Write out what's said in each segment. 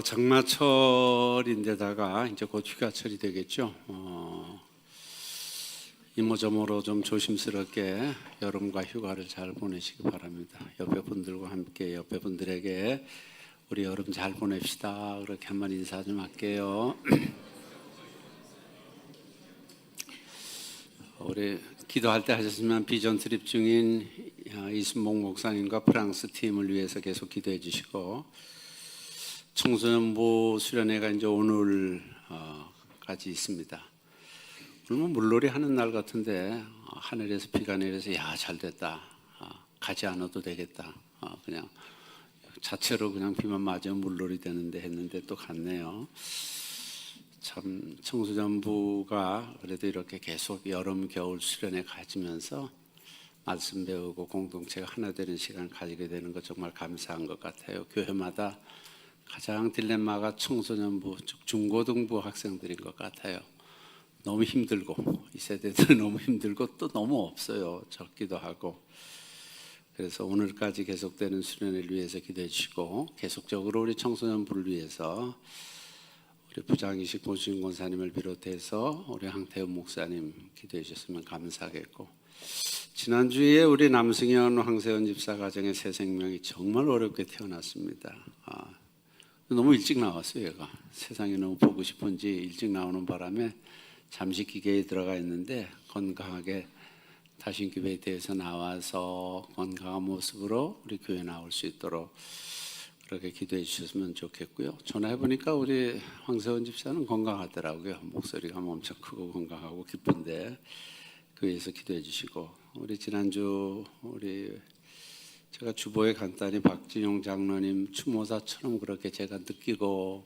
장마철인데다가 이제 곧 휴가철이 되겠죠. 이모저모로 좀 조심스럽게 여름과 휴가를 잘 보내시기 바랍니다. 옆에 분들과 함께 옆에 분들에게 우리 여름 잘 보냅시다. 그렇게 한번 인사 좀 할게요. 우리 기도할 때 하셨으면 비전 트립 중인 이순복 목사님과 프랑스 팀을 위해서 계속 기도해 주시고, 청소년부 수련회가 이제 오늘까지 있습니다. 오늘 물놀이 하는 날 같은데 하늘에서 비가 내려서 야, 잘 됐다. 가지 않아도 되겠다. 그냥 자체로 그냥 비만 맞으면 물놀이 되는데 했는데 또 갔네요. 참 청소년부가 그래도 이렇게 계속 여름 겨울 수련회 가지면서 말씀 배우고 공동체가 하나 되는 시간 가지게 되는 것 정말 감사한 것 같아요. 교회마다 가장 딜레마가 청소년부, 즉 중고등부 학생들인 것 같아요. 너무 힘들고 이 세대들은 너무 힘들고 또 너무 없어요. 적기도 하고. 그래서 오늘까지 계속되는 수련회를 위해서 기도해 주시고, 계속적으로 우리 청소년부를 위해서 우리 부장이신 고수인 권사님을 비롯해서 우리 황태훈 목사님 기도해 주셨으면 감사하겠고, 지난주에 우리 남승현 황세현 집사 가정의 새 생명이 정말 어렵게 태어났습니다. 너무 일찍 나왔어요. 얘가 세상에 너무 보고 싶은지 일찍 나오는 바람에 잠시 기계에 들어가 있는데 건강하게 다신교회에 대해서 나와서 건강한 모습으로 우리 교회 나올 수 있도록 그렇게 기도해 주셨으면 좋겠고요. 전화해 보니까 우리 황세원 집사는 건강하더라고요. 목소리가 엄청 크고 건강하고 기쁜데 교회에서 기도해 주시고, 우리 지난주 제가 주보에 간단히 박진용 장로님 추모사처럼 그렇게 제가 느끼고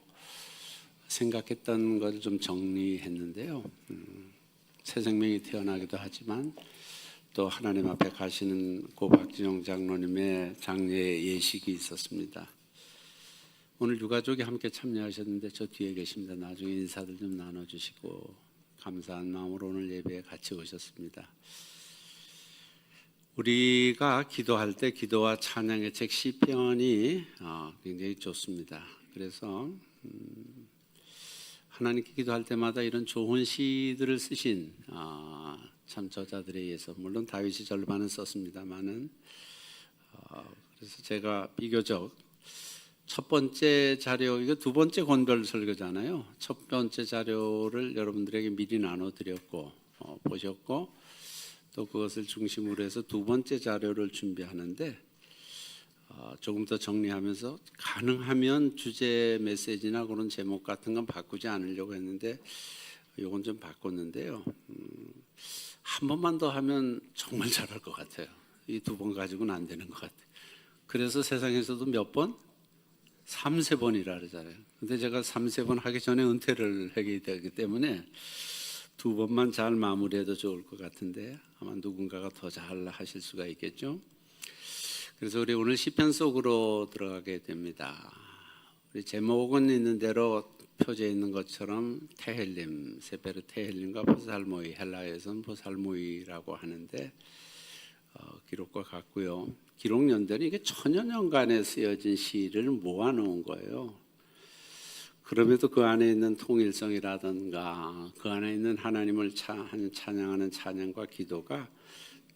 생각했던 걸 좀 정리했는데요. 새 생명이 태어나기도 하지만 또 하나님 앞에 가시는 고 박진용 장로님의 장례 예식이 있었습니다. 오늘 유가족이 함께 참여하셨는데 저 뒤에 계십니다. 나중에 인사들 좀 나눠주시고 감사한 마음으로 오늘 예배에 같이 오셨습니다. 우리가 기도할 때 기도와 찬양의 책 시편이 굉장히 좋습니다. 그래서 하나님께 기도할 때마다 이런 좋은 시들을 쓰신 참 저자들에 의해서, 물론 다윗이 절반은 썼습니다만은, 그래서 제가 비교적 첫 번째 자료, 이거 두 번째 권별 설교잖아요. 첫 번째 자료를 여러분들에게 미리 나눠드렸고 보셨고, 또 그것을 중심으로 해서 두 번째 자료를 준비하는데 조금 더 정리하면서 가능하면 주제 메시지나 그런 제목 같은 건 바꾸지 않으려고 했는데 이건 좀 바꿨는데요. 한 번만 더 하면 정말 잘할 것 같아요. 이 두 번 가지고는 안 되는 것 같아요. 그래서 세상에서도 몇 번? 3-4번이라 그러잖아요. 근데 제가 3-4번 하기 전에 은퇴를 하게 되기 때문에 두 번만 잘 마무리해도 좋을 것 같은데 아마 누군가가 더 잘 하실 수가 있겠죠. 그래서 우리 오늘 시편 속으로 들어가게 됩니다. 우리 제목은 있는 대로 표지에 있는 것처럼 테헬림, 세페르 테헬림과 보살모이, 헬라에서는 보살모이라고 하는데 기록과 같고요. 기록 연대는 이게 천여 년간에 쓰여진 시를 모아놓은 거예요. 그럼에도 그 안에 있는 통일성이라든가 그 안에 있는 하나님을 찬양하는 찬양과 기도가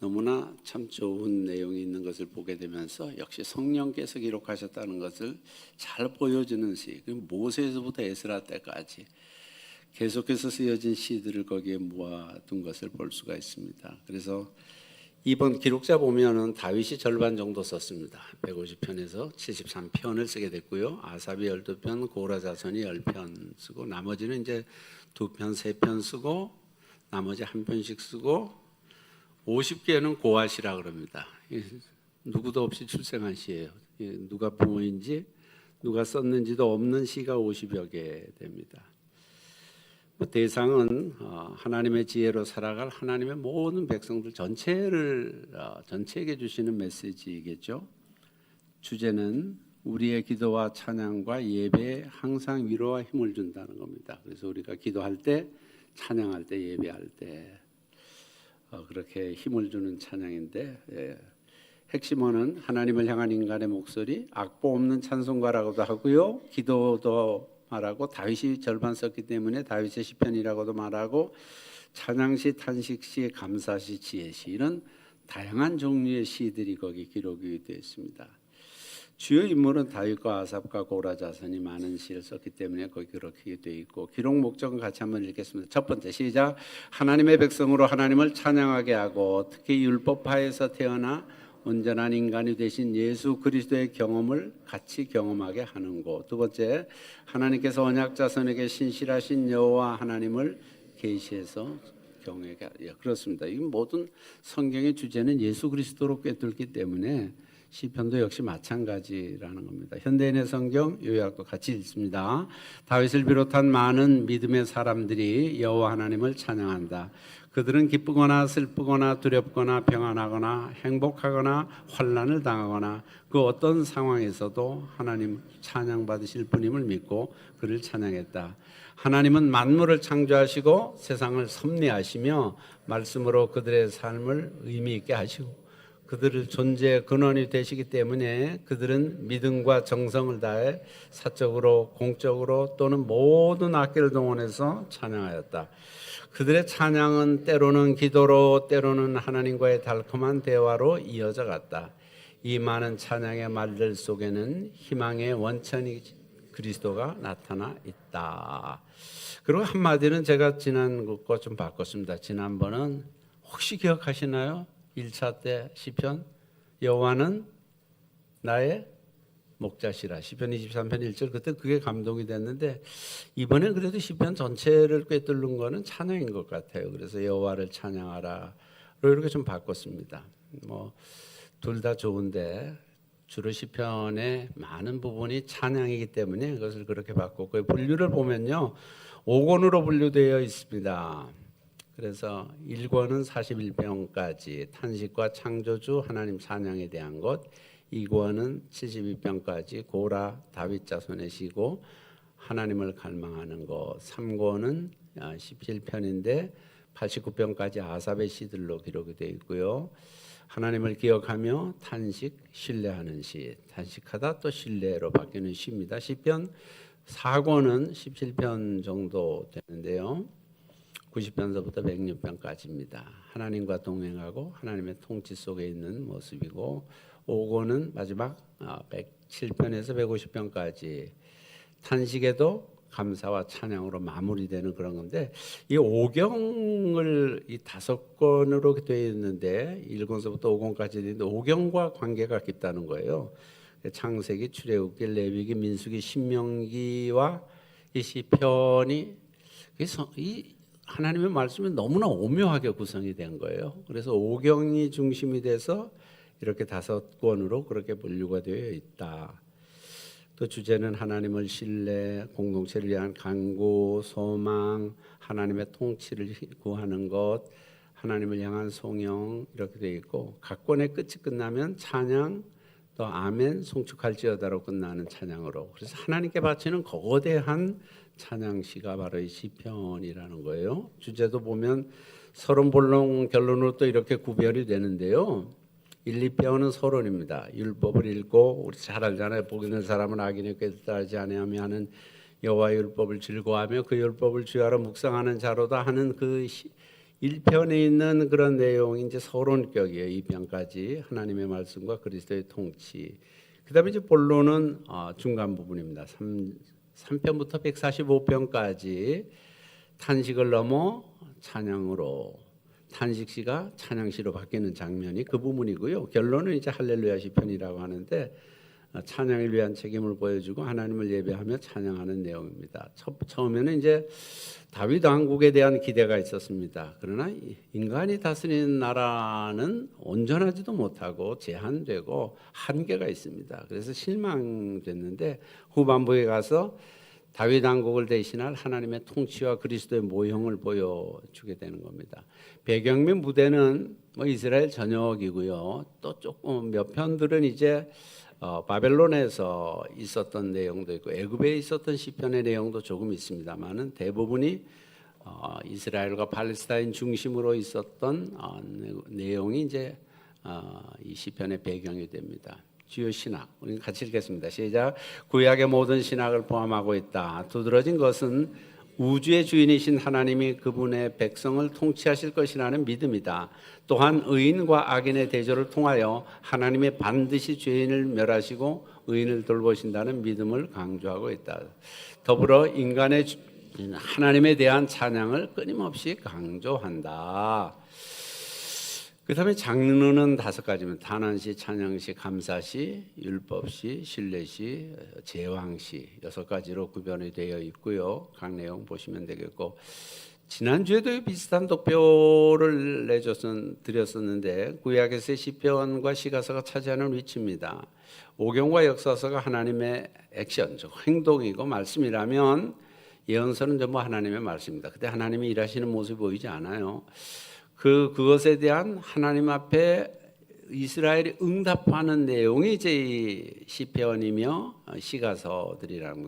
너무나 참 좋은 내용이 있는 것을 보게 되면서 역시 성령께서 기록하셨다는 것을 잘 보여주는 시, 모세에서부터 에스라 때까지 계속해서 쓰여진 시들을 거기에 모아둔 것을 볼 수가 있습니다. 그래서 이번 기록자 보면은 다윗이 절반 정도 썼습니다. 150편에서 73편을 쓰게 됐고요. 아삽이 12편, 고라 자손이 10편 쓰고, 나머지는 이제 2편, 3편 쓰고, 나머지 1편씩 쓰고, 50개는 고아시라 그럽니다. 누구도 없이 출생한 시예요. 누가 부모인지 누가 썼는지도 없는 시가 50여 개 됩니다. 대상은 하나님의 지혜로 살아갈 하나님의 모든 백성들 전체에게 주시는 메시지이겠죠. 주제는 우리의 기도와 찬양과 예배에 항상 위로와 힘을 준다는 겁니다. 그래서 우리가 기도할 때, 찬양할 때, 예배할 때 그렇게 힘을 주는 찬양인데, 핵심어는 하나님을 향한 인간의 목소리, 악보 없는 찬송가라고도 하고요. 기도도 말하고 다윗이 절반 썼기 때문에 다윗의 시편이라고도 말하고 찬양시, 탄식시, 감사시, 지혜시 이런 다양한 종류의 시들이 거기 기록이 되어 있습니다. 주요 인물은 다윗과 아삽과 고라 자손이 많은 시를 썼기 때문에 거기 그렇게 되어 있고 기록 목적은 같이 한번 읽겠습니다. 첫 번째 시작. 하나님의 백성으로 하나님을 찬양하게 하고 특히 율법하에서 태어나 온전한 인간이 되신 예수 그리스도의 경험을 같이 경험하게 하는 것. 두 번째, 하나님께서 언약 자손에게 신실하신 여호와 하나님을 계시해서 경외하게 하려. 그렇습니다. 이 모든 성경의 주제는 예수 그리스도로 꿰뚫기 때문에 시편도 역시 마찬가지라는 겁니다. 현대인의 성경 요약도 같이 읽습니다. 다윗을 비롯한 많은 믿음의 사람들이 여호와 하나님을 찬양한다. 그들은 기쁘거나 슬프거나 두렵거나 평안하거나 행복하거나 환난을 당하거나 그 어떤 상황에서도 하나님 찬양받으실 분임을 믿고 그를 찬양했다. 하나님은 만물을 창조하시고 세상을 섭리하시며 말씀으로 그들의 삶을 의미 있게 하시고 그들을 존재의 근원이 되시기 때문에 그들은 믿음과 정성을 다해 사적으로 공적으로 또는 모든 악기를 동원해서 찬양하였다. 그들의 찬양은 때로는 기도로 때로는 하나님과의 달콤한 대화로 이어져 갔다. 이 많은 찬양의 말들 속에는 희망의 원천이 그리스도가 나타나 있다. 그리고 한마디는 제가 지난 것과 좀 바꿨습니다. 지난번은 혹시 기억하시나요? 1차 때 시편 여호와는 나의 목자시라 시편 23편 1절 그때 그게 감동이 됐는데 이번엔 그래도 시편 전체를 꿰뚫는 거는 찬양인 것 같아요. 그래서 여호와를 찬양하라 이렇게 좀 바꿨습니다. 뭐 둘 다 좋은데 주로 시편의 많은 부분이 찬양이기 때문에 그것을 그렇게 바꿨고 분류를 보면요 5권으로 분류되어 있습니다. 그래서 1권은 41편까지 탄식과 창조주 하나님 찬양에 대한 것, 2권은 72편까지 고라 다윗 자손의 시고 하나님을 갈망하는 것, 3권은 17편인데 89편까지 아삽의 시들로 기록이 되어 있고요. 하나님을 기억하며 탄식, 신뢰하는 시, 탄식하다 또 신뢰로 바뀌는 시입니다. 시편 4권은 17편 정도 되는데요. 90편서부터 106편까지입니다. 하나님과 동행하고 하나님의 통치 속에 있는 모습이고 5권은 마지막 107편에서 150편까지 탄식에도 감사와 찬양으로 마무리되는 그런 건데 이 5경을 이 5권으로 되어 있는데 1권서부터 5권까지 있는데 5경과 관계가 깊다는 거예요. 창세기, 출애굽기, 레위기, 민수기, 신명기와 이 시편이 이 하나님의 말씀이 너무나 오묘하게 구성이 된 거예요. 그래서 5경이 중심이 돼서 이렇게 5권으로 그렇게 분류가 되어 있다. 또 주제는 하나님을 신뢰, 공동체를 위한 간구, 소망, 하나님의 통치를 구하는 것, 하나님을 향한 송영 이렇게 되어 있고 각 권의 끝이 끝나면 찬양, 또 아멘, 송축할지어다로 끝나는 찬양으로 그래서 하나님께 바치는 거대한 찬양시가 바로 이 시편이라는 거예요. 주제도 보면 서론본론 결론으로 또 이렇게 구별이 되는데요. 1, 2편은 서론입니다. 율법을 읽고 우리 잘 알잖아요. 복 있는 사람은 악인의 꾀를 따르지 아니하며 하는 여호와의 율법을 즐거워하며 그 율법을 주야로 묵상하는 자로다 하는 그 1편에 있는 그런 내용이 이제 서론격이에요. 2편까지 하나님의 말씀과 그리스도의 통치. 그다음에 이제 본론은 중간 부분입니다. 3편부터 145편까지 탄식을 넘어 찬양으로 탄식시가 찬양시로 바뀌는 장면이 그 부분이고요. 결론은 이제 할렐루야 시편이라고 하는데 찬양을 위한 책임을 보여주고 하나님을 예배하며 찬양하는 내용입니다. 처음에는 이제 다윗 왕국에 대한 기대가 있었습니다. 그러나 인간이 다스리는 나라는 온전하지도 못하고 제한되고 한계가 있습니다. 그래서 실망됐는데 후반부에 가서 다윗 왕국을 대신할 하나님의 통치와 그리스도의 모형을 보여주게 되는 겁니다. 배경의 무대는 이스라엘 전역이고요. 또 조금 몇 편들은 이제 바벨론에서 있었던 내용도 있고 애굽에 있었던 시편의 내용도 조금 있습니다만은 대부분이 이스라엘과 팔레스타인 중심으로 있었던 내용이 이제 이 시편의 배경이 됩니다. 주요 신학, 우리 같이 읽겠습니다. 시작. 구약의 모든 신학을 포함하고 있다. 두드러진 것은 우주의 주인이신 하나님이 그분의 백성을 통치하실 것이라는 믿음이다. 또한 의인과 악인의 대조를 통하여 하나님이 반드시 죄인을 멸하시고 의인을 돌보신다는 믿음을 강조하고 있다. 더불어 인간의 하나님에 대한 찬양을 끊임없이 강조한다. 그 다음에 장르는 5가지입니다. 탄원시, 찬양시, 감사시, 율법시, 신뢰시, 제왕시 6가지로 구별이 되어 있고요. 각 내용 보시면 되겠고, 지난주에도 비슷한 독표를 드렸었는데 구약에서의 시편과 시가서가 차지하는 위치입니다. 오경과 역사서가 하나님의 액션, 즉 행동이고, 말씀이라면 예언서는 전부 하나님의 말씀입니다. 그때 하나님이 일하시는 모습이 보이지 않아요. 그것에 대한 하나님 앞에 이스라엘이 응답하는 내용이 이제 이 시편이며 시가서들이라는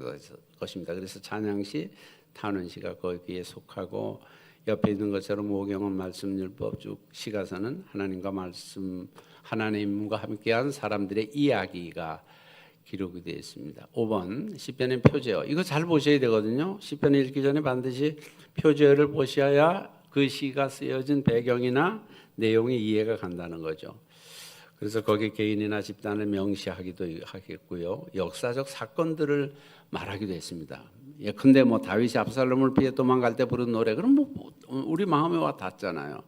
것입니다. 그래서 찬양시, 탄원시가 거기에 속하고, 옆에 있는 것처럼 오경은 말씀, 율법, 쭉 시가서는 하나님과 함께한 사람들의 이야기가 기록이 되어 있습니다. 5번 시편의 표제어, 이거 잘 보셔야 되거든요. 시편 읽기 전에 반드시 표제어를 보셔야 그 시가 쓰여진 배경이나 내용이 이해가 간다는 거죠. 그래서 거기 개인이나 집단을 명시하기도 하겠고요. 역사적 사건들을 말하기도 했습니다. 예컨대 다윗이 압살롬을 피해 도망갈 때 부른 노래, 그럼 우리 마음에 와 닿잖아요.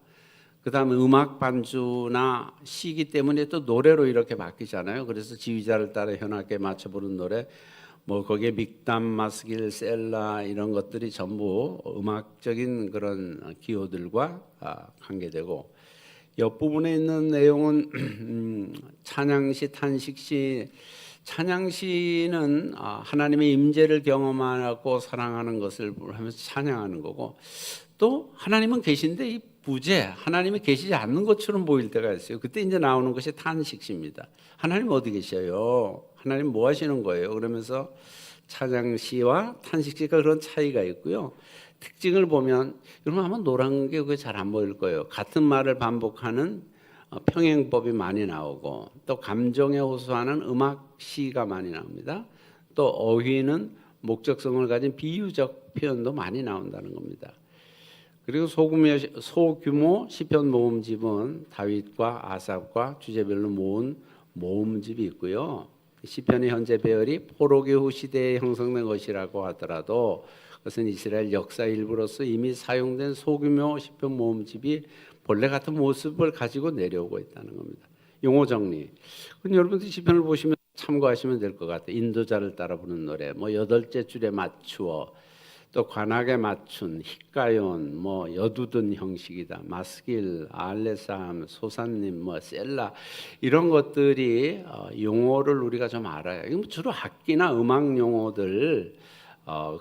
그 다음에 음악 반주나 시기 때문에 또 노래로 이렇게 바뀌잖아요. 그래서 지휘자를 따라 현악에 맞춰 부른 노래, 거기에 믹담, 마스길, 셀라 이런 것들이 전부 음악적인 그런 기호들과 관계되고, 옆부분에 있는 내용은 찬양시, 탄식시. 찬양시는 하나님의 임재를 경험하고 사랑하는 것을 하면서 찬양하는 거고, 또 하나님은 계신데 이 부재, 하나님이 계시지 않는 것처럼 보일 때가 있어요. 그때 이제 나오는 것이 탄식시입니다. 하나님 어디 계셔요? 하나님 뭐 하시는 거예요? 그러면서 찬양시와 탄식시가 그런 차이가 있고요. 특징을 보면 여러분 아마 노란 게 그게 잘 안 보일 거예요. 같은 말을 반복하는 평행법이 많이 나오고, 또 감정에 호소하는 음악시가 많이 나옵니다. 또 어휘는 목적성을 가진 비유적 표현도 많이 나온다는 겁니다. 그리고 소규모 시편 모음집은 다윗과 아삽과 주제별로 모은 모음집이 있고요. 시편의 현재 배열이 포로기후 시대에 형성된 것이라고 하더라도 그것은 이스라엘 역사 일부로서 이미 사용된 소규모 시편 모음집이 본래 같은 모습을 가지고 내려오고 있다는 겁니다. 용어 정리. 여러분들 시편을 보시면 참고하시면 될 것 같아요. 인도자를 따라 부르는 노래, 8째 줄에 맞추어, 또 관악에 맞춘, 히가yon, 여두둔 형식이다, 마스길, 알레삼, 소산님, 셀라 이런 것들이 용어를 우리가 좀 알아요. 이건 주로 악기나 음악 용어들,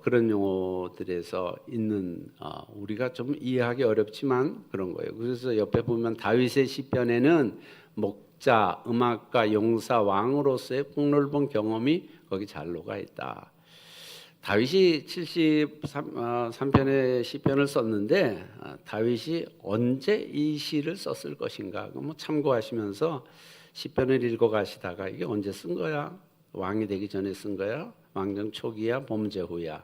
그런 용어들에서 있는 우리가 좀 이해하기 어렵지만 그런 거예요. 그래서 옆에 보면 다윗의 시편에는 목자, 음악가, 용사, 왕으로서의 폭넓은 경험이 거기 잘 녹아 있다. 다윗이 73편의 시편을 썼는데 다윗이 언제 이 시를 썼을 것인가 참고하시면서 시편을 읽어가시다가 이게 언제 쓴 거야? 왕이 되기 전에 쓴 거야? 왕정 초기야? 범죄 후야?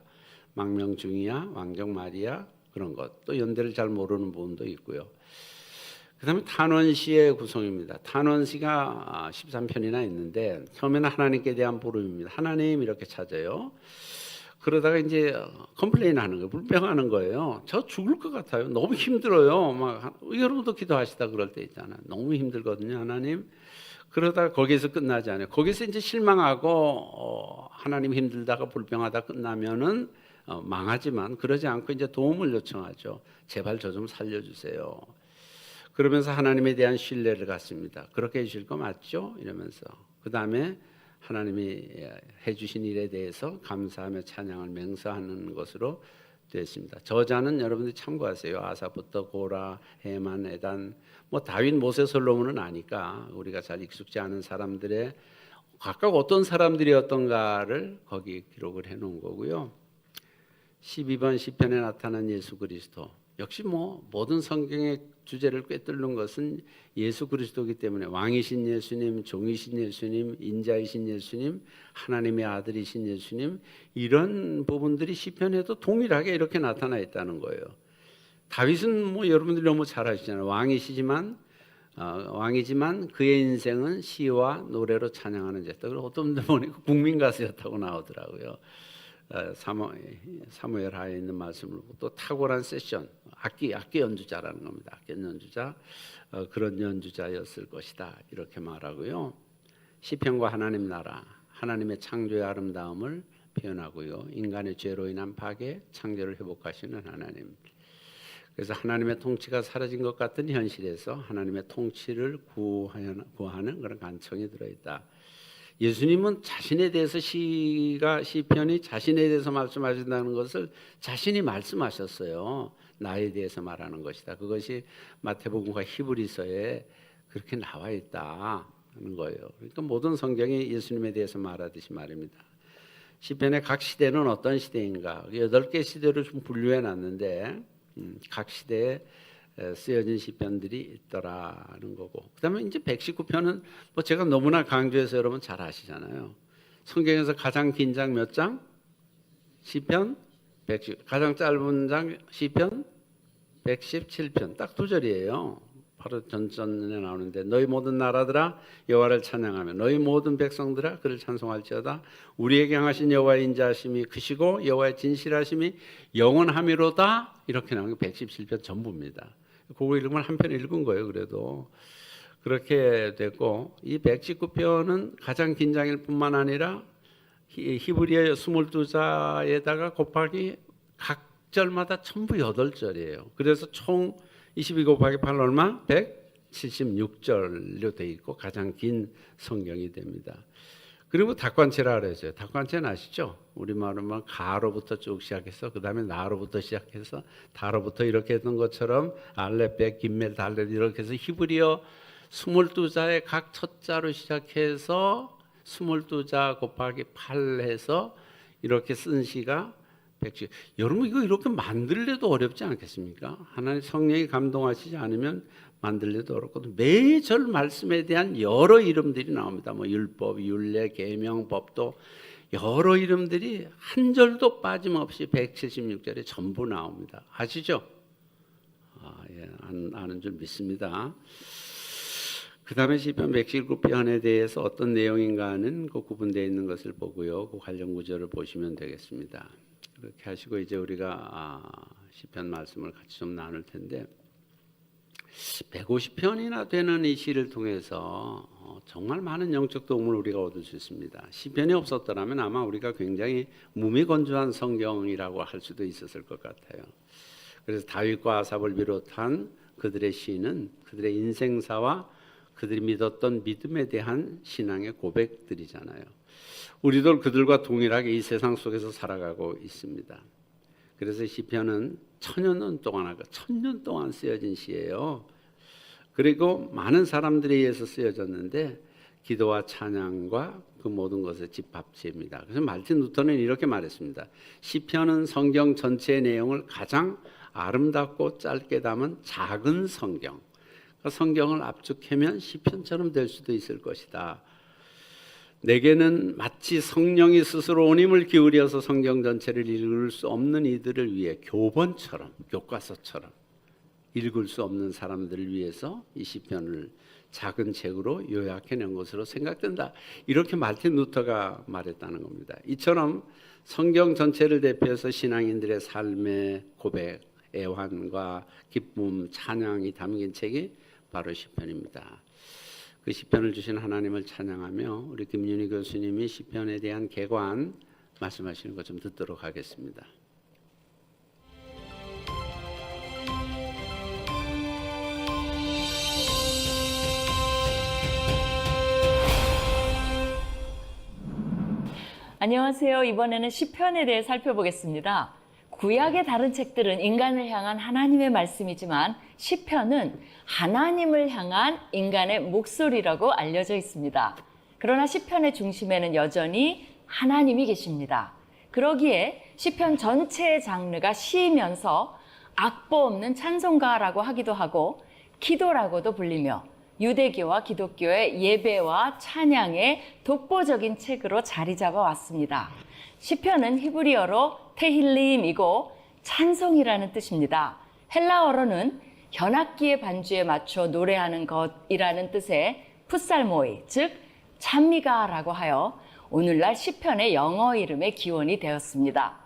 망명 중이야? 왕정 말이야? 그런 것. 또 연대를 잘 모르는 부분도 있고요. 그 다음에 탄원시의 구성입니다. 탄원시가 13편이나 있는데 처음에는 하나님께 대한 부름입니다. 하나님 이렇게 찾아요. 그러다가 이제 컴플레인 하는 거예요. 불평하는 거예요. 저 죽을 것 같아요. 너무 힘들어요. 여러분도 기도하시다 그럴 때 있잖아요. 너무 힘들거든요, 하나님. 그러다가 거기에서 끝나지 않아요. 거기서 이제 실망하고 하나님 힘들다가 불평하다 끝나면은 망하지만 그러지 않고 이제 도움을 요청하죠. 제발 저 좀 살려주세요. 그러면서 하나님에 대한 신뢰를 갖습니다. 그렇게 해주실 거 맞죠? 이러면서 그 다음에 하나님이 해주신 일에 대해서 감사하며 찬양을 맹세하는 것으로 되었습니다. 저자는 여러분들이 참고하세요. 아사부터 고라, 헤만, 에단, 다윗, 모세, 솔로몬은 아니까 우리가 잘 익숙지 않은 사람들의 각각 어떤 사람들이었던가를 거기 기록을 해놓은 거고요. 12번 시편에 나타난 예수 그리스도, 역시 뭐 모든 성경의 주제를 꿰뚫는 것은 예수 그리스도이기 때문에 왕이신 예수님, 종이신 예수님, 인자이신 예수님, 하나님의 아들이신 예수님, 이런 부분들이 시편에도 동일하게 이렇게 나타나 있다는 거예요. 다윗은 뭐 여러분들이 너무 잘 아시잖아요. 왕이지만 그의 인생은 시와 노래로 찬양하는 자였다. 그리고 어떤 데 보니까 국민 가수였다고 나오더라고요. 사무엘 하에 있는 말씀을 보고 또 탁월한 세션, 악기 연주자라는 겁니다. 악기 연주자, 그런 연주자였을 것이다 이렇게 말하고요. 시편과 하나님 나라, 하나님의 창조의 아름다움을 표현하고요. 인간의 죄로 인한 파괴, 창조를 회복하시는 하나님. 그래서 하나님의 통치가 사라진 것 같은 현실에서 하나님의 통치를 구하는 그런 간청이 들어있다. 예수님은 자신에 대해서 시편이 자신에 대해서 말씀하신다는 것을 자신이 말씀하셨어요. 나에 대해서 말하는 것이다. 그것이 마태복음과 히브리서에 그렇게 나와 있다는 거예요. 그러니까 모든 성경이 예수님에 대해서 말하듯이 말입니다. 시편의 각 시대는 어떤 시대인가? 8개 시대로 좀 분류해 놨는데 각 시대에 쓰여진 시편들이 있더라는 거고, 그다음에 이제 119편은 뭐 제가 너무나 강조해서 여러분 잘 아시잖아요. 성경에서 가장 긴 장 몇 장? 시편 110. 가장 짧은 장 시편 117편. 딱 2절이에요. 바로 전전에 나오는데 너희 모든 나라들아 여호와를 찬양하며 너희 모든 백성들아 그를 찬송할지어다. 우리에게 행하신 여호와의 인자하심이 크시고 여호와의 진실하심이 영원하미로다. 이렇게 나오는 게 117편 전부입니다. 그거 읽으면 한 편 읽은 거예요. 그래도 그렇게 됐고, 이 119편은 가장 긴 장일 뿐만 아니라 히브리어 22자에다가 곱하기 각 절마다 전부 8절이에요. 그래서 총 22 곱하기 8 얼마? 176절로 되어 있고 가장 긴 성경이 됩니다. 그리고 닭관체라 그랬어요. 닭관체는 아시죠? 우리말로만 가로부터 쭉 시작해서 그 다음에 나로부터 시작해서 다로부터 이렇게 했던 것처럼 알렙, 벳, 김멜, 달렙 이렇게 해서 히브리어 22자의 각 첫자로 시작해서 22자 곱하기 8 해서 이렇게 쓴 시가 110. 여러분 이거 이렇게 만들래도 어렵지 않겠습니까? 하나님 성령이 감동하시지 않으면 만들래도 어렵거든요. 매절 말씀에 대한 여러 이름들이 나옵니다. 뭐 율법, 율례, 계명, 법도 여러 이름들이 한 절도 빠짐없이 176절에 전부 나옵니다. 아시죠? 아는 줄 믿습니다. 그 다음에 시편 119편에 대해서 어떤 내용인가 하는 그 구분되어 있는 것을 보고요. 그 관련 구절을 보시면 되겠습니다. 그렇게 하시고 이제 우리가 시편 말씀을 같이 좀 나눌 텐데, 150편이나 되는 이 시를 통해서 정말 많은 영적 도움을 우리가 얻을 수 있습니다. 시편이 없었더라면 아마 우리가 굉장히 무미건조한 성경이라고 할 수도 있었을 것 같아요. 그래서 다윗과 아삽을 비롯한 그들의 시는 그들의 인생사와 그들이 믿었던 믿음에 대한 신앙의 고백들이잖아요. 우리도 그들과 동일하게 이 세상 속에서 살아가고 있습니다. 그래서 시편은 1000년 동안 쓰여진 시예요. 그리고 많은 사람들에 의해서 쓰여졌는데 기도와 찬양과 그 모든 것의 집합체입니다. 그래서 말틴 루터는 이렇게 말했습니다. 시편은 성경 전체의 내용을 가장 아름답고 짧게 담은 작은 성경. 그러니까 성경을 압축하면 시편처럼 될 수도 있을 것이다. 내게는 마치 성령이 스스로 온 힘을 기울여서 성경 전체를 읽을 수 없는 이들을 위해 교본처럼, 교과서처럼 읽을 수 없는 사람들을 위해서 이 시편을 작은 책으로 요약해낸 것으로 생각된다. 이렇게 마틴 루터가 말했다는 겁니다. 이처럼 성경 전체를 대표해서 신앙인들의 삶의 고백, 애환과 기쁨, 찬양이 담긴 책이 바로 시편입니다. 그 시편을 주신 하나님을 찬양하며 우리 김윤희 교수님이 시편에 대한 개관 말씀하시는 것 좀 듣도록 하겠습니다. 안녕하세요. 이번에는 시편에 대해 살펴보겠습니다. 구약의 다른 책들은 인간을 향한 하나님의 말씀이지만 시편은 하나님을 향한 인간의 목소리라고 알려져 있습니다. 그러나 시편의 중심에는 여전히 하나님이 계십니다. 그러기에 시편 전체의 장르가 시이면서 악보 없는 찬송가라고 하기도 하고 기도라고도 불리며 유대교와 기독교의 예배와 찬양의 독보적인 책으로 자리 잡아왔습니다. 시편은 히브리어로 테힐림이고 찬송이라는 뜻입니다. 헬라어로는 현악기의 반주에 맞춰 노래하는 것이라는 뜻의 풋살모이, 즉 찬미가라고 하여 오늘날 시편의 영어 이름의 기원이 되었습니다.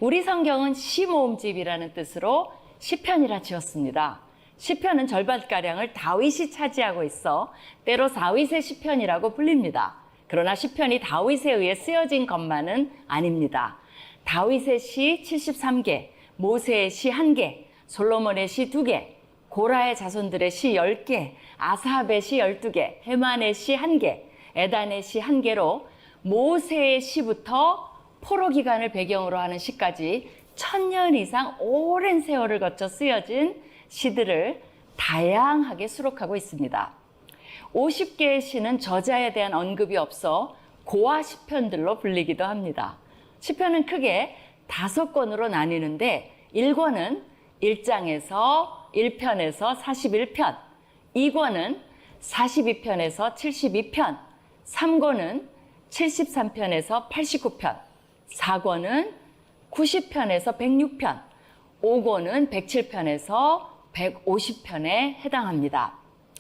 우리 성경은 시 모음집이라는 뜻으로 시편이라 지었습니다. 시편은 절반가량을 다윗이 차지하고 있어 때로 다윗의 시편이라고 불립니다. 그러나 시편이 다윗에 의해 쓰여진 것만은 아닙니다. 다윗의 시 73개, 모세의 시 1개, 솔로몬의 시 2개, 고라의 자손들의 시 10개, 아사합의 시 12개, 헤만의 시 1개, 에단의 시 1개로 모세의 시부터 포로 기간을 배경으로 하는 시까지 1000년 이상 오랜 세월을 거쳐 쓰여진 시들을 다양하게 수록하고 있습니다. 50개의 시는 저자에 대한 언급이 없어 고아 시편들로 불리기도 합니다. 시편은 크게 5권으로 나뉘는데 1권은 1편에서 41편, 2권은 42편에서 72편, 3권은 73편에서 89편, 4권은 90편에서 106편, 5권은 107편에서 150편에 해당합니다.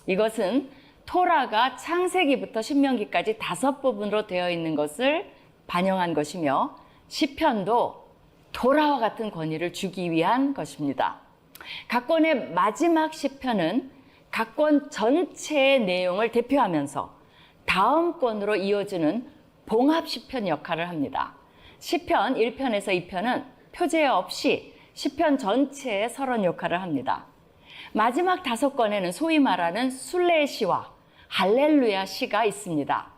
이것은 토라가 창세기부터 신명기까지 5부분으로 되어 있는 것을 반영한 것이며 시편도 토라와 같은 권위를 주기 위한 것입니다. 각 권의 마지막 시편은 각 권 전체의 내용을 대표하면서 다음 권으로 이어지는 봉합 시편 역할을 합니다. 시편 1편에서 2편은 표제 없이 시편 전체의 서론 역할을 합니다. 마지막 5권에는 소위 말하는 순례의 시와 할렐루야 시가 있습니다.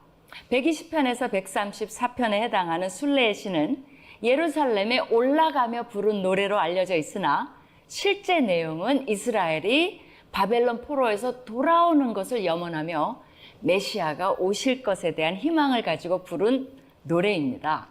120편에서 134편에 해당하는 순례의 시는 예루살렘에 올라가며 부른 노래로 알려져 있으나 실제 내용은 이스라엘이 바벨론 포로에서 돌아오는 것을 염원하며 메시아가 오실 것에 대한 희망을 가지고 부른 노래입니다.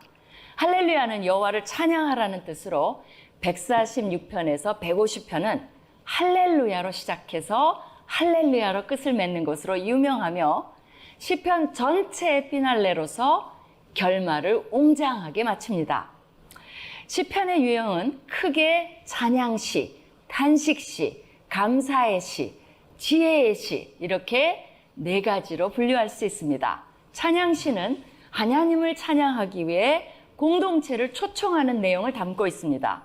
할렐루야는 여호와를 찬양하라는 뜻으로 146편에서 150편은 할렐루야로 시작해서 할렐루야로 끝을 맺는 것으로 유명하며 시편 전체의 피날레로서 결말을 웅장하게 마칩니다. 시편의 유형은 크게 찬양시, 탄식시, 감사의 시, 지혜의 시 이렇게 4가지로 분류할 수 있습니다. 찬양시는 하나님을 찬양하기 위해 공동체를 초청하는 내용을 담고 있습니다.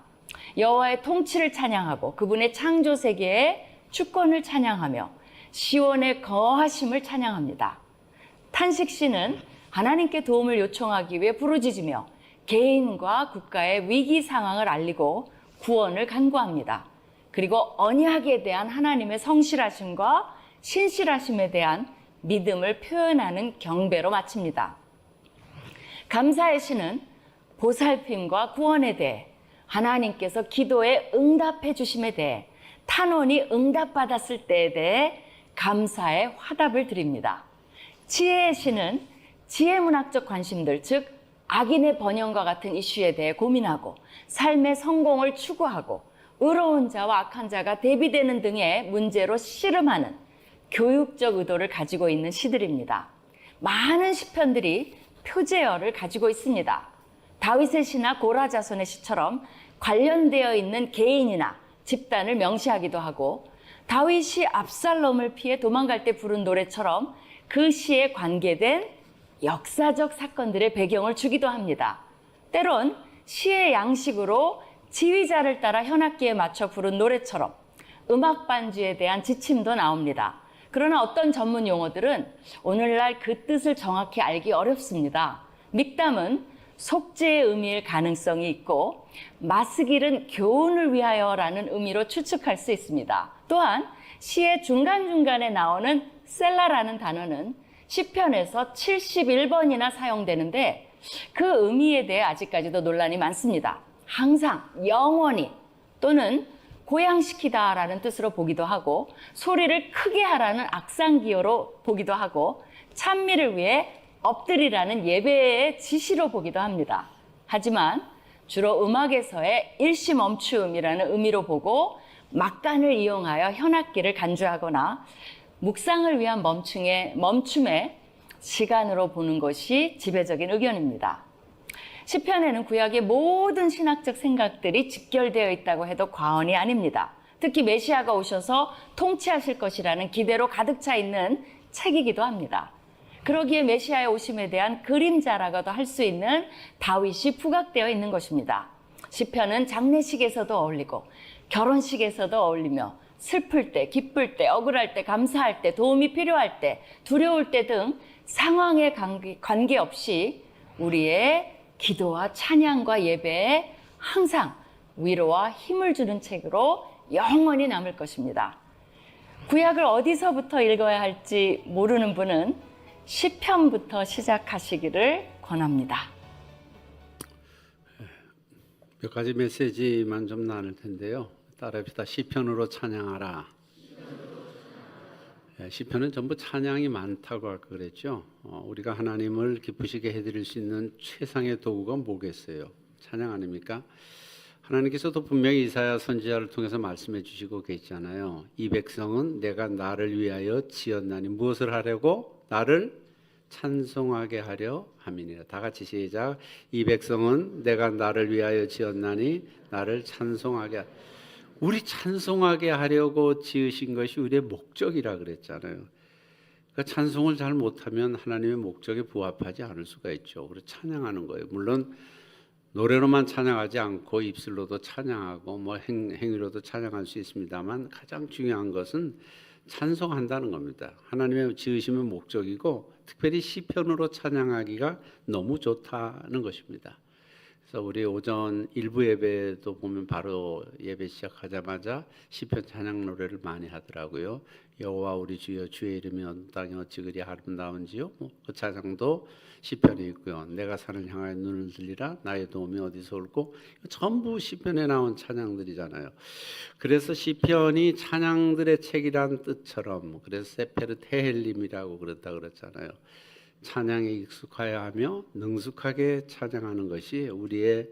여호와의 통치를 찬양하고 그분의 창조 세계의 주권을 찬양하며 시온의 거하심을 찬양합니다. 탄식시는 하나님께 도움을 요청하기 위해 부르짖으며 개인과 국가의 위기 상황을 알리고 구원을 간구합니다. 그리고 언약에 대한 하나님의 성실하심과 신실하심에 대한 믿음을 표현하는 경배로 마칩니다. 감사의 시는 보살핌과 구원에 대해 하나님께서 기도에 응답해 주심에 대해 탄원이 응답받았을 때에 대해 감사의 화답을 드립니다. 지혜의 시는 지혜문학적 관심들, 즉 악인의 번영과 같은 이슈에 대해 고민하고 삶의 성공을 추구하고 의로운 자와 악한 자가 대비되는 등의 문제로 씨름하는 교육적 의도를 가지고 있는 시들입니다. 많은 시편들이 표제어를 가지고 있습니다. 다윗의 시나 고라 자손의 시처럼 관련되어 있는 개인이나 집단을 명시하기도 하고 다윗이 압살롬을 피해 도망갈 때 부른 노래처럼 그 시에 관계된 역사적 사건들의 배경을 주기도 합니다. 때론 시의 양식으로 지휘자를 따라 현악기에 맞춰 부른 노래처럼 음악 반주에 대한 지침도 나옵니다. 그러나 어떤 전문 용어들은 오늘날 그 뜻을 정확히 알기 어렵습니다. 믹담은 속죄의 의미일 가능성이 있고 마스길은 교훈을 위하여라는 의미로 추측할 수 있습니다. 또한 시의 중간중간에 나오는 셀라라는 단어는 시편에서 71번이나 사용되는데 그 의미에 대해 아직까지도 논란이 많습니다. 항상, 영원히 또는 고양시키다라는 뜻으로 보기도 하고 소리를 크게 하라는 악상기어로 보기도 하고 찬미를 위해 엎드리라는 예배의 지시로 보기도 합니다. 하지만 주로 음악에서의 일시멈춤이라는 의미로 보고 막간을 이용하여 현악기를 간주하거나 묵상을 위한 멈춤의 시간으로 보는 것이 지배적인 의견입니다. 시편에는 구약의 모든 신학적 생각들이 직결되어 있다고 해도 과언이 아닙니다. 특히 메시아가 오셔서 통치하실 것이라는 기대로 가득 차 있는 책이기도 합니다. 그러기에 메시아의 오심에 대한 그림자라고도 할 수 있는 다윗이 부각되어 있는 것입니다. 시편은 장례식에서도 어울리고 결혼식에서도 어울리며 슬플 때, 기쁠 때, 억울할 때, 감사할 때, 도움이 필요할 때, 두려울 때 등 상황에 관계없이 우리의 기도와 찬양과 예배에 항상 위로와 힘을 주는 책으로 영원히 남을 것입니다. 구약을 어디서부터 읽어야 할지 모르는 분은 시편부터 시작하시기를 권합니다. 몇 가지 메시지만 좀 나눌 텐데요. 따라합시다. 시편으로 찬양하라. 시편은 전부 찬양이 많다고 아까 그랬죠. 우리가 하나님을 기쁘시게 해드릴 수 있는 최상의 도구가 뭐겠어요? 찬양 아닙니까? 하나님께서도 분명히 이사야 선지자를 통해서 말씀해 주시고 계시잖아요. 이 백성은 내가 나를 위하여 지었나니 무엇을 하려고? 나를 찬송하게 하려 함이니라. 다 같이 시작. 이 백성은 내가 나를 위하여 지었나니 나를 찬송하게 우리 찬송하게 하려고 지으신 것이 우리의 목적이라 그랬잖아요. 그러니까 찬송을 잘 못하면 하나님의 목적에 부합하지 않을 수가 있죠. 그래서 찬양하는 거예요. 물론 노래로만 찬양하지 않고 입술로도 찬양하고 뭐 행위로도 찬양할 수 있습니다만 가장 중요한 것은 찬송한다는 겁니다. 하나님의 지으심의 목적이고 특별히 시편으로 찬양하기가 너무 좋다는 것입니다. 그래서 우리 오전 일부 예배도 보면 바로 예배 시작하자마자 시편 찬양 노래를 많이 하더라고요. 여호와 우리 주여 주의 이름이 온 땅에 어찌 그리 아름다운지요. 그 찬양도 시편에 있고요. 내가 산을 향하여 눈을 들리라 나의 도움이 어디서 올고 전부 시편에 나온 찬양들이잖아요. 그래서 시편이 찬양들의 책이란 뜻처럼 그래서 세페르 테헬림이라고 그랬다 그랬잖아요. 찬양에 익숙하여 하며 능숙하게 찬양하는 것이 우리의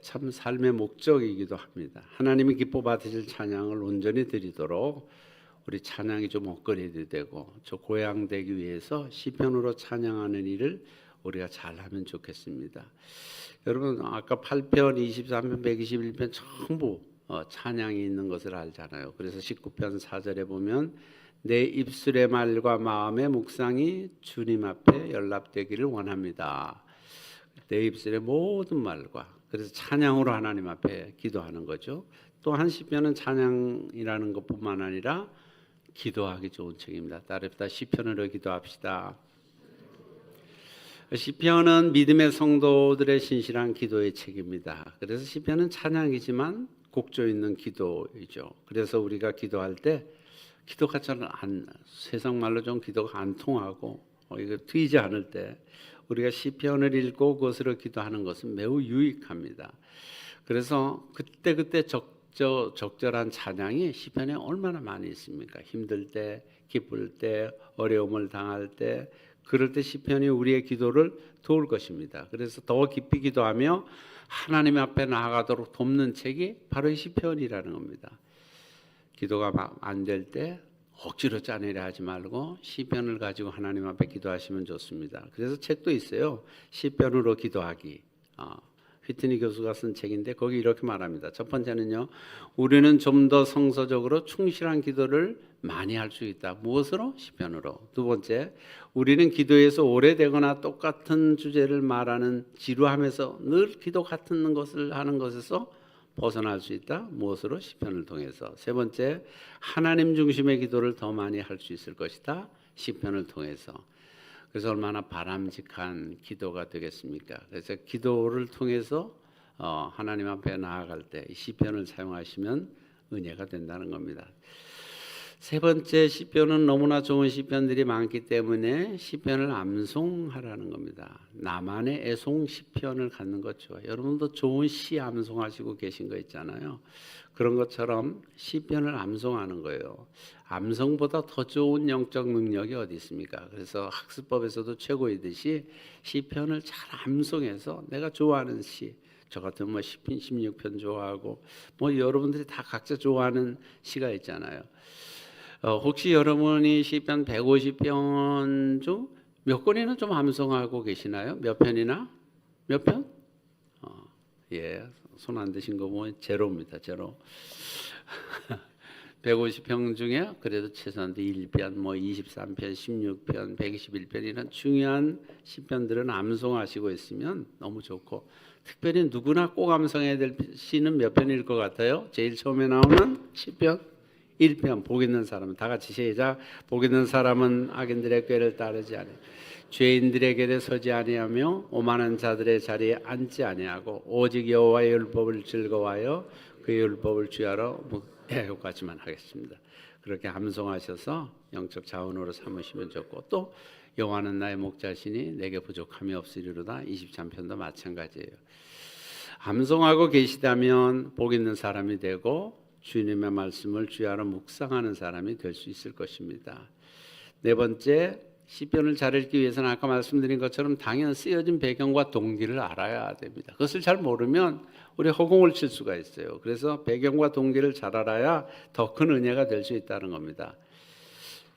참 삶의 목적이기도 합니다. 하나님이 기뻐 받으실 찬양을 온전히 드리도록 우리 찬양이 좀 엇거리도 되고 저 고향되기 위해서 시편으로 찬양하는 일을 우리가 잘하면 좋겠습니다. 여러분 아까 8편, 23편, 121편 전부 찬양이 있는 것을 알잖아요. 그래서 19편 4절에 보면 내 입술의 말과 마음의 묵상이 주님 앞에 연락되기를 원합니다. 내 입술의 모든 말과 그래서 찬양으로 하나님 앞에 기도하는 거죠. 또 한 시편은 찬양이라는 것뿐만 아니라 기도하기 좋은 책입니다. 따릅시다. 시편으로 기도합시다. 시편은 믿음의 성도들의 신실한 기도의 책입니다. 그래서 시편은 찬양이지만 곡조 있는 기도이죠. 그래서 우리가 기도할 때 기도가 잘 세상 말로 좀 기도가 안 통하고 이거 트이지 않을 때 우리가 시편을 읽고 그것으로 기도하는 것은 매우 유익합니다. 그래서 그때 적절한 찬양이 시편에 얼마나 많이 있습니까? 힘들 때, 기쁠 때, 어려움을 당할 때 그럴 때 시편이 우리의 기도를 도울 것입니다. 그래서 더 깊이 기도하며 하나님 앞에 나아가도록 돕는 책이 바로 이 시편이라는 겁니다. 기도가 안 될 때 억지로 짜내려 하지 말고 시편을 가지고 하나님 앞에 기도하시면 좋습니다. 그래서 책도 있어요. 시편으로 기도하기. 휘트니 교수가 쓴 책인데 거기 이렇게 말합니다. 첫 번째는요. 우리는 좀 더 성서적으로 충실한 기도를 많이 할 수 있다. 무엇으로? 시편으로. 두 번째, 우리는 기도에서 오래되거나 똑같은 주제를 말하는 지루함에서 늘 기도 같은 것을 하는 것에서 벗어날 수 있다. 무엇으로? 시편을 통해서. 세 번째, 하나님 중심의 기도를 더 많이 할 수 있을 것이다. 시편을 통해서. 그래서 얼마나 바람직한 기도가 되겠습니까? 그래서 기도를 통해서 하나님 앞에 나아갈 때 시편을 사용하시면 은혜가 된다는 겁니다. 세 번째, 시편은 너무나 좋은 시편들이 많기 때문에 시편을 암송하라는 겁니다. 나만의 애송 시편을 갖는 것 좋아요. 여러분도 좋은 시 암송하시고 계신 거 있잖아요. 그런 것처럼 시편을 암송하는 거예요. 암송보다 더 좋은 영적 능력이 어디 있습니까? 그래서 학습법에서도 최고이듯이 시편을 잘 암송해서 내가 좋아하는 시, 저 같은 뭐 10편, 16편 좋아하고 뭐 여러분들이 다 각자 좋아하는 시가 있잖아요. 혹시 여러분이 시편 150편 중 몇 권이나 좀 암송하고 계시나요? 몇 편이나? 몇 편? 예, 손 안 드신 거 보면 제로입니다. 제로. 150편 중에 그래도 최소한도 1편, 뭐 23편, 16편, 121편 이런 중요한 시편들은 암송하시고 있으면 너무 좋고, 특별히 누구나 꼭 암송해야 될 시는 몇 편일 것 같아요? 제일 처음에 나오는 시편 1편. 복 있는 사람은, 다 같이 시작. 복 있는 사람은 악인들의 꾀를 따르지 아니하고 죄인들의 길에 서지 아니하며 오만한 자들의 자리에 앉지 아니하고 오직 여호와의 율법을 즐거워하여 그의 율법을 주야로 여기까지만 하겠습니다. 그렇게 암송하셔서 영적 자원으로 삼으시면 좋고, 또 여호와는 나의 목자시니 내게 부족함이 없으리로다. 23편도 마찬가지예요. 암송하고 계시다면 복 있는 사람이 되고 주님의 말씀을 주야로 묵상하는 사람이 될 수 있을 것입니다. 네 번째, 시편을 잘 읽기 위해서는 아까 말씀드린 것처럼 당연 쓰여진 배경과 동기를 알아야 됩니다. 그것을 잘 모르면 우리 허공을 칠 수가 있어요. 그래서 배경과 동기를 잘 알아야 더 큰 은혜가 될 수 있다는 겁니다.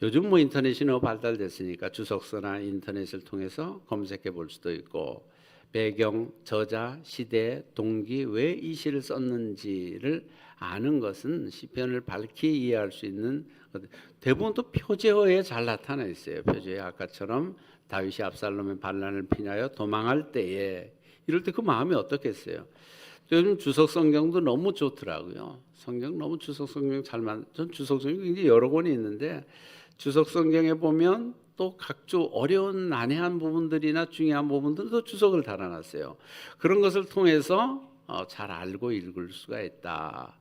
요즘 뭐 인터넷이 너무 발달됐으니까 주석서나 인터넷을 통해서 검색해 볼 수도 있고, 배경, 저자, 시대, 동기, 왜 이 시를 썼는지를 아는 것은 시편을 밝히 이해할 수 있는, 대부분 또 표제어에 잘 나타나 있어요. 표제에 아까처럼 다윗이 압살롬의 반란을 피하여 도망할 때에, 이럴 때 그 마음이 어떻겠어요? 또 요즘 주석 성경도 너무 좋더라고요. 성경 너무 주석 성경 전 주석 성경 굉장히 여러 권이 있는데, 주석 성경에 보면 또 각종 어려운 난해한 부분들이나 중요한 부분들도 주석을 달아놨어요. 그런 것을 통해서 잘 알고 읽을 수가 있다.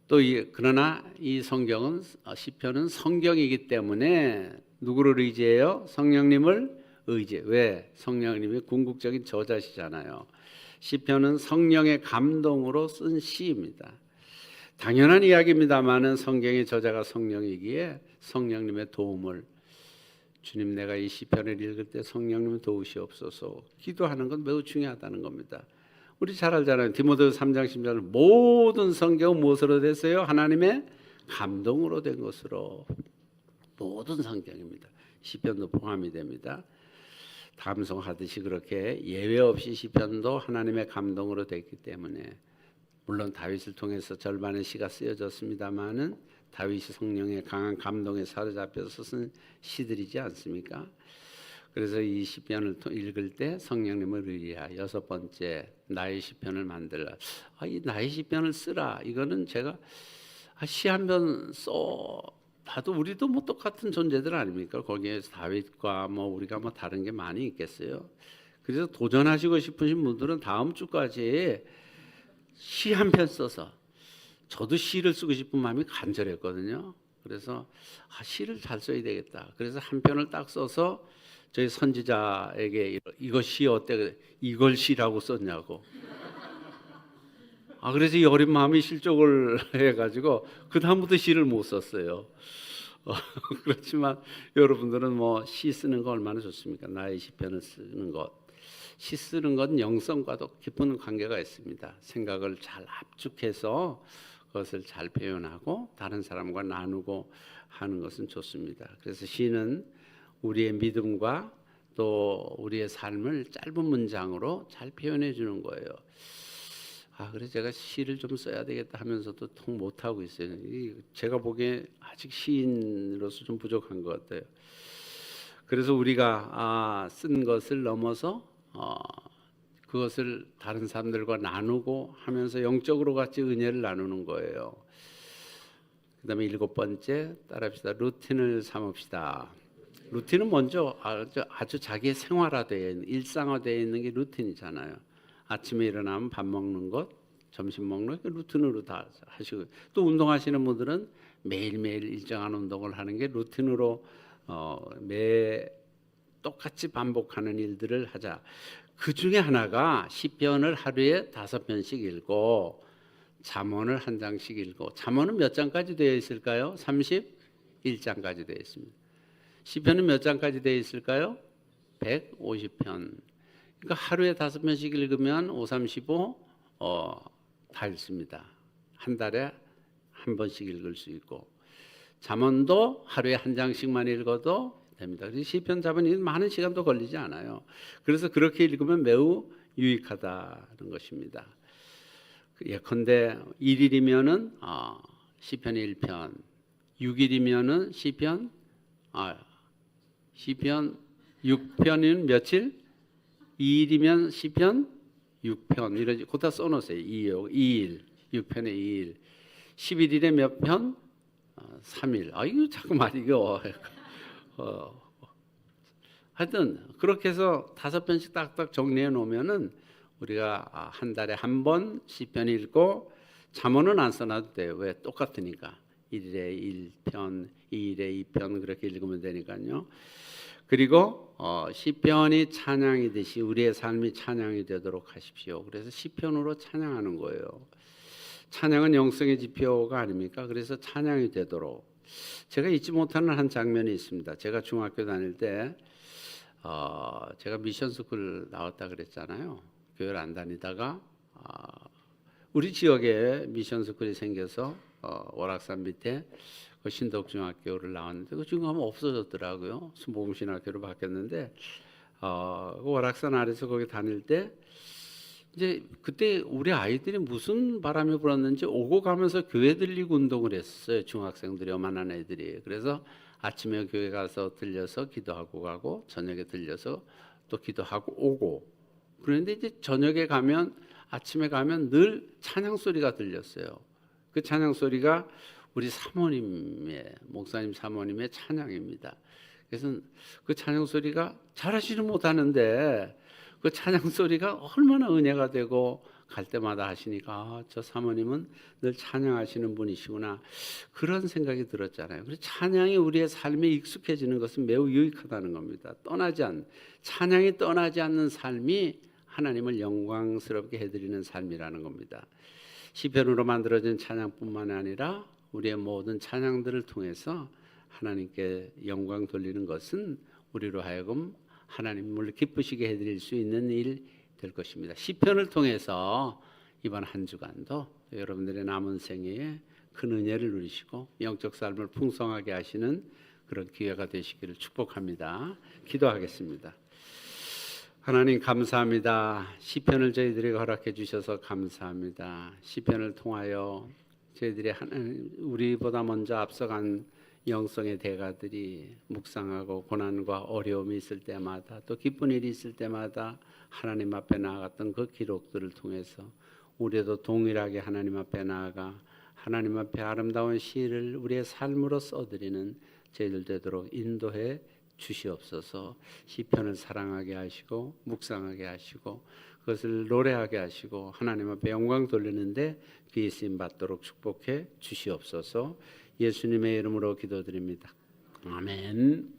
또 그러나 이 성경은, 시편은 성경이기 때문에 누구를 의지해요? 성령님을 의지해. 왜? 성령님이 궁극적인 저자시잖아요. 시편은 성령의 감동으로 쓴 시입니다. 당연한 이야기입니다만은 성경의 저자가 성령이기에 성령님의 도움을, 주님 내가 이 시편을 읽을 때 성령님을 도우시옵소서 기도하는 건 매우 중요하다는 겁니다. 우리 잘 알잖아요. 디모데후서 3장 10절, 모든 성경은 무엇으로 됐어요? 하나님의 감동으로 된 것으로. 모든 성경입니다. 시편도 포함이 됩니다. 감성하듯이 그렇게 예외 없이 시편도 하나님의 감동으로 됐기 때문에, 물론 다윗을 통해서 절반의 시가 쓰여졌습니다마는 다윗이 성령의 강한 감동에 사로잡혀서 쓴 시들이지 않습니까? 그래서 이 시편을 읽을 때 성령님을 의지하여, 여섯 번째, 나의 시편을 만들라. 이 나의 시편을 쓰라. 이거는 제가 시 한 편 써 봐도 우리도 뭐 똑같은 존재들 아닙니까? 거기에서 다윗과 뭐 우리가 뭐 다른 게 많이 있겠어요? 그래서 도전하시고 싶으신 분들은 다음 주까지 시 한 편 써서, 저도 시를 쓰고 싶은 마음이 간절했거든요. 그래서 시를 잘 써야 되겠다. 그래서 한 편을 딱 써서 저희 선지자에게 이거 시 어때? 이걸 시라고 썼냐고. 그래서 이 어린 마음이 실족을 해가지고 그 다음부터 시를 못 썼어요. 그렇지만 여러분들은 뭐 시 쓰는 거 얼마나 좋습니까? 나의 시편을 쓰는 것. 시 쓰는 건 영성과도 깊은 관계가 있습니다. 생각을 잘 압축해서 그것을 잘 표현하고 다른 사람과 나누고 하는 것은 좋습니다. 그래서 시는 우리의 믿음과 또 우리의 삶을 짧은 문장으로 잘 표현해 주는 거예요. 그래서 제가 시를 좀 써야 되겠다 하면서도 통 못하고 있어요. 제가 보기에 아직 시인으로서 좀 부족한 것 같아요. 그래서 우리가 쓴 것을 넘어서 그것을 다른 사람들과 나누고 하면서 영적으로 같이 은혜를 나누는 거예요. 그 다음에 일곱 번째, 따라합시다. 루틴을 삼읍시다. 루틴은 먼저 아주 자기의 생활화되어 있는, 일상화되어 있는 게 루틴이잖아요. 아침에 일어나면 밥 먹는 것, 점심 먹는 것, 루틴으로 다 하시고, 또 운동하시는 분들은 매일매일 일정한 운동을 하는 게 루틴으로 똑같이 반복하는 일들을 하자. 그 중에 하나가 시편을 하루에 5편씩 읽고 잠언을 한 장씩 읽고. 잠언은 몇 장까지 되어 있을까요? 31장까지 되어 있습니다. 시편은 몇 장까지 되어 있을까요? 150편. 그러니까 하루에 5편씩 읽으면 5, 3, 15, 다 읽습니다. 한 달에 한 번씩 읽을 수 있고 잠언도 하루에 한 장씩만 읽어도 됩니다. 그래서 시편 잡으니 많은 시간도 걸리지 않아요. 그래서 그렇게 읽으면 매우 유익하다는 것입니다. 예컨대 1일이면은 시편이 1편, 6일이면은 시편 6편이면 며칠? 2일이면 시편 6편 이러지. 거기다 써놓으세요. 2일, 6편에 2일. 11일에 몇 편? 3일. 이거 자꾸 말이 이거. 하여튼 그렇게 해서 5편씩 딱딱 정리해 놓으면은 우리가 한 달에 한 번 시편 읽고 잠언은 안 써놔도 돼요. 왜? 똑같으니까. 1일에 1편, 2일에 2편 그렇게 읽으면 되니까요. 그리고 시편이 찬양이듯이 우리의 삶이 찬양이 되도록 하십시오. 그래서 시편으로 찬양하는 거예요. 찬양은 영성의 지표가 아닙니까? 그래서 찬양이 되도록. 제가 잊지 못하는 한 장면이 있습니다. 제가 중학교 다닐 때 제가 미션스쿨 나왔다 그랬잖아요. 교회를 안 다니다가 우리 지역에 미션스쿨이 생겨서 월악산 밑에 그 신덕중학교를 나왔는데 그 지금 하면 없어졌더라고요. 순복음신학교로 바뀌었는데 그 월악산 아래서 거기 다닐 때 이제 그때 우리 아이들이 무슨 바람이 불었는지 오고 가면서 교회 들리고 운동을 했어요. 중학생들이 요만한 애들이. 그래서 아침에 교회 가서 들려서 기도하고 가고 저녁에 들려서 또 기도하고 오고. 그런데 이제 저녁에 가면 아침에 가면 늘 찬양 소리가 들렸어요. 그 찬양 소리가 우리 사모님의 목사님 사모님의 찬양입니다. 그래서 그 찬양 소리가 잘하지는 못하는데 그 찬양 소리가 얼마나 은혜가 되고 갈 때마다 하시니까 저 사모님은 늘 찬양하시는 분이시구나 그런 생각이 들었잖아요. 그래서 찬양이 우리의 삶에 익숙해지는 것은 매우 유익하다는 겁니다. 찬양이 떠나지 않는 삶이 하나님을 영광스럽게 해드리는 삶이라는 겁니다. 시편으로 만들어진 찬양뿐만 아니라 우리의 모든 찬양들을 통해서 하나님께 영광 돌리는 것은 우리로 하여금 하나님을 기쁘시게 해드릴 수 있는 일 될 것입니다. 시편을 통해서 이번 한 주간도 여러분들의 남은 생애에 큰 은혜를 누리시고 영적 삶을 풍성하게 하시는 그런 기회가 되시기를 축복합니다. 기도하겠습니다. 하나님 감사합니다. 시편을 저희들에게 허락해 주셔서 감사합니다. 시편을 통하여 저희들이 우리보다 먼저 앞서간 영성의 대가들이 묵상하고 고난과 어려움이 있을 때마다 또 기쁜 일이 있을 때마다 하나님 앞에 나아갔던 그 기록들을 통해서 우리도 동일하게 하나님 앞에 나아가 하나님 앞에 아름다운 시를 우리의 삶으로 써드리는 저희들 되도록 인도해 주시옵소서. 시편을 사랑하게 하시고 묵상하게 하시고 그것을 노래하게 하시고 하나님 앞에 영광 돌리는데 귀에 쓰임 받도록 축복해 주시옵소서. 예수님의 이름으로 기도드립니다. 아멘.